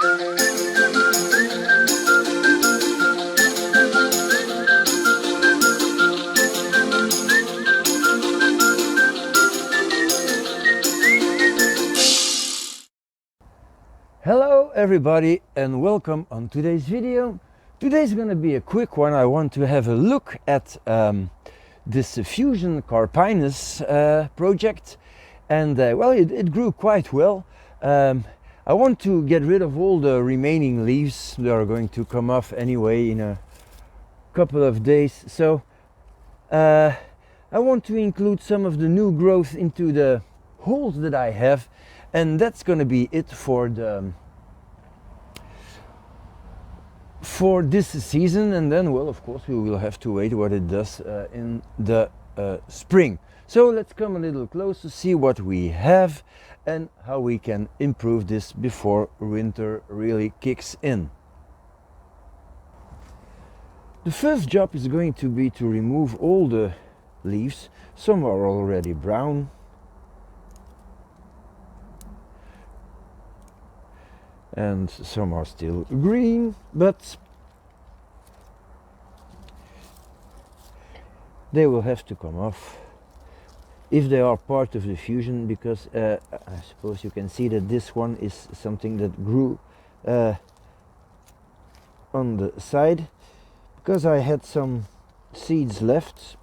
Hello everybody and welcome on today's video. Today's gonna be a quick one. I want to have a look at this Fusion Carpinus project, and well, it grew quite well. I want to get rid of all the remaining leaves. They are going to come off anyway in a couple of days, so I want to include some of the new growth into the holes that I have, and that's going to be it for this season. And then, well, of course we will have to wait what it does in the spring. So let's come a little closer, see what we have and how we can improve this before winter really kicks in. The first job is going to be to remove all the leaves. Some are already brown, and some are still green, but they will have to come off if they are part of the fusion, because I suppose you can see that this one is something that grew on the side, because I had some seeds left.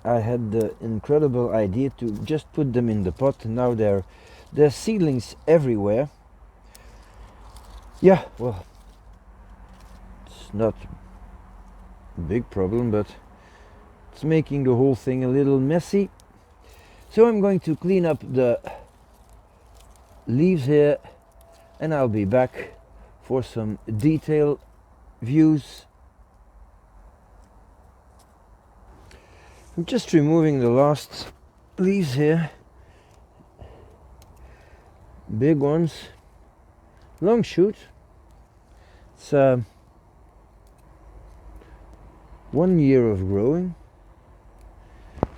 I had the incredible idea to just put them in the pot, and now there's seedlings everywhere. Yeah, well, it's not a big problem, but it's making the whole thing a little messy. So I'm going to clean up the leaves here, and I'll be back for some detailed views. I'm just removing the last leaves here. Big ones. Long shoot. It's 1 year of growing.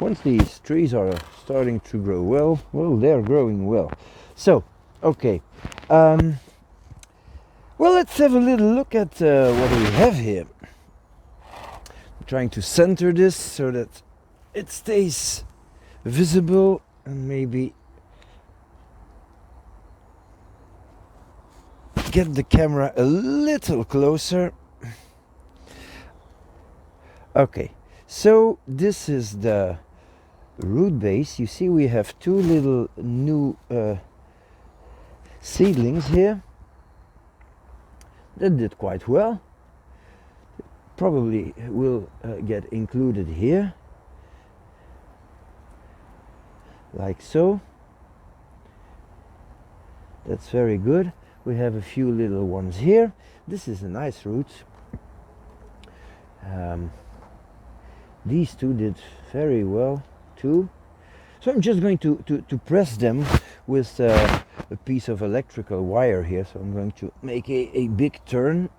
Once these trees are starting to grow well, they're growing well. So, okay. Well, let's have a little look at what we have here. I'm trying to center this so that it stays visible, and maybe get the camera a little closer. Okay, so this is the root base. You see we have two little new seedlings here that did quite well. Probably will get included here, like so. That's very good. We have a few little ones here. This is a nice root. These two did very well too. So I'm just going to press them with a piece of electrical wire here. So I'm going to make a big turn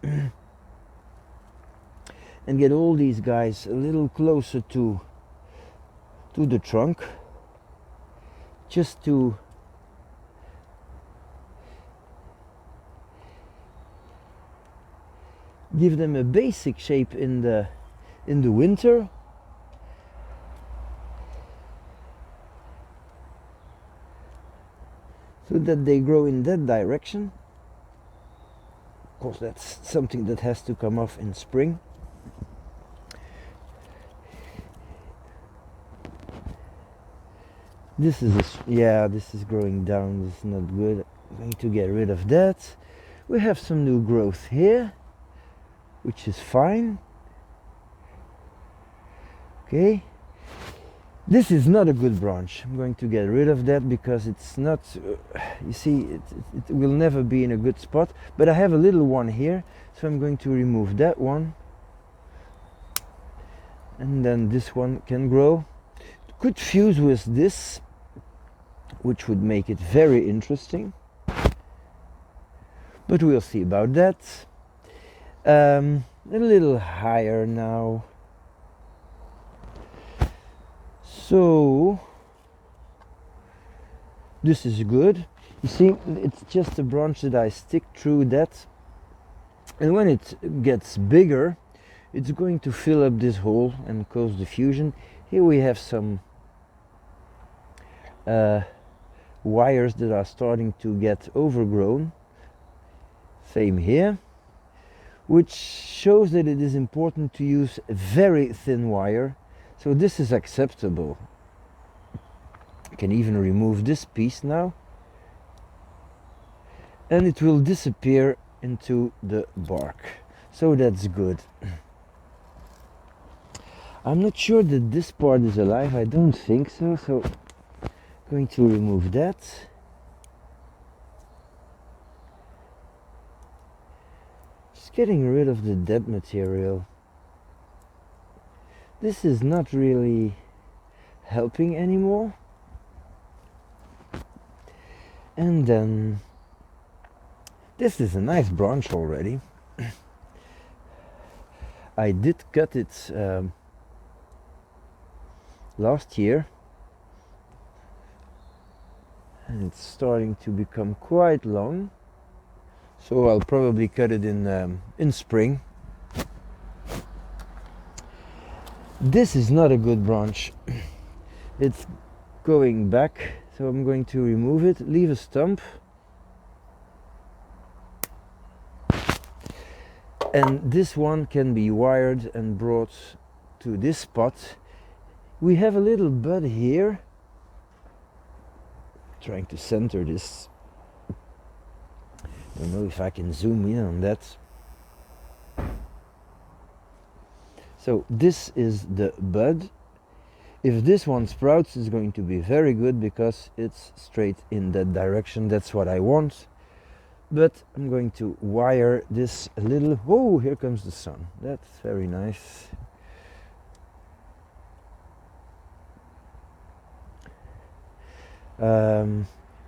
and get all these guys a little closer to the trunk, just to give them a basic shape in the winter. So that they grow in that direction. Of course, that's something that has to come off in spring. This is this is growing down. This is not good. I'm going to get rid of that. We have some new growth here, which is fine. Okay, this is not a good branch. I'm going to get rid of that because it's not, you see, it will never be in a good spot. But I have a little one here, so I'm going to remove that one, and then this one can grow. It could fuse with this, which would make it very interesting, but we'll see about that. A little higher now. So this is good. You see, it's just a branch that I stick through that, and when it gets bigger, it's going to fill up this hole and cause the fusion. Here we have some wires that are starting to get overgrown. Same here, which shows that it is important to use a very thin wire. So this is acceptable. I can even remove this piece now, and it will disappear into the bark. So that's good. I'm not sure that this part is alive. I don't think so. So I'm going to remove that. Just getting rid of the dead material. This is not really helping anymore. And then this is a nice branch already. I did cut it last year, and it's starting to become quite long, so I'll probably cut it in spring. This is not a good branch. It's going back, so I'm going to remove it, leave a stump, and this one can be wired and brought to this spot. We have a little bud here. Trying to center this. Don't know if I can zoom in on that. So this is the bud. If this one sprouts, it's going to be very good because it's straight in that direction. That's what I want. But I'm going to wire this a little. Oh, here comes the sun. That's very nice.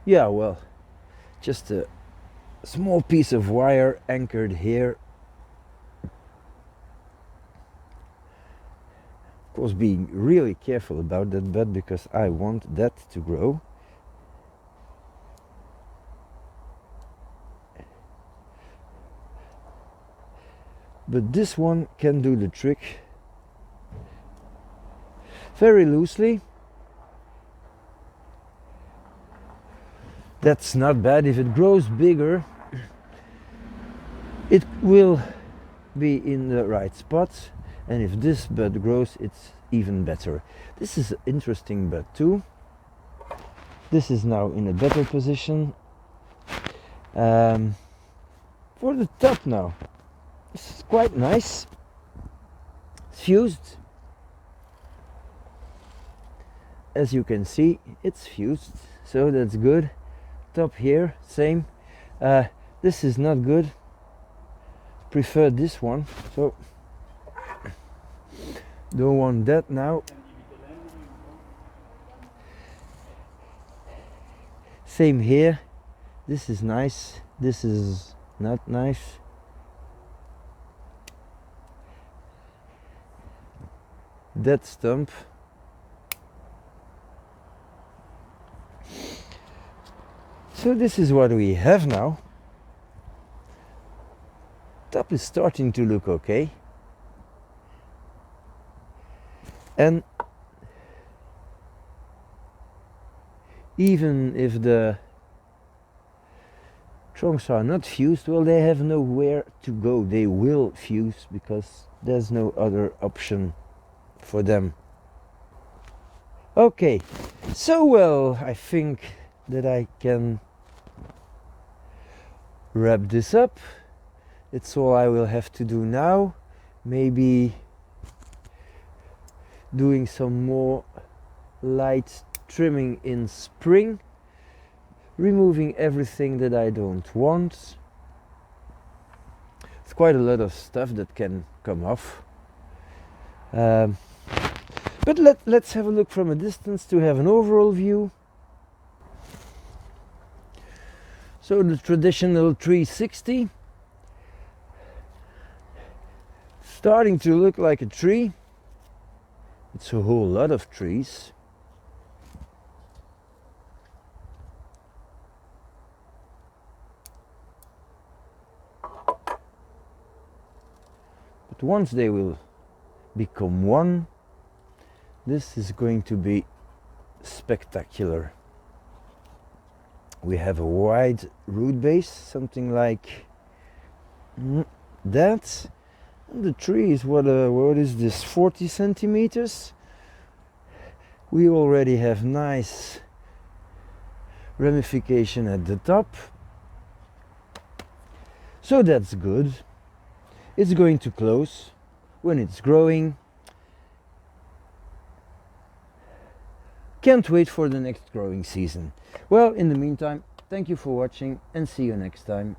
Yeah, well, just a small piece of wire anchored here. Of course, being really careful about that bud because I want that to grow. But this one can do the trick. Very loosely. That's not bad. If it grows bigger, it will be in the right spot, and if this bud grows, it's even better. This is an interesting bud too. This is now in a better position. For the top now, this is quite nice. It's fused. As you can see, it's fused, so that's good. Top here, same. This is not good. Prefer this one, so don't want that now. Same here. This is nice. This is not nice. That stump. So this is what we have now. Top is starting to look okay. And even if the trunks are not fused, well, they have nowhere to go. They will fuse because there's no other option for them. Okay, so well, I think that I can wrap this up. It's all I will have to do now. Maybe doing some more light trimming in spring, removing everything that I don't want. It's quite a lot of stuff that can come off. But let's have a look from a distance to have an overall view. So the traditional 360, starting to look like a tree. It's a whole lot of trees. But once they will become one, this is going to be spectacular. We have a wide root base, something like that. And the tree is what is this, 40 centimeters? We already have nice ramification at the top, so that's good. It's going to close when it's growing. Can't wait for the next growing season. Well, in the meantime, thank you for watching and see you next time.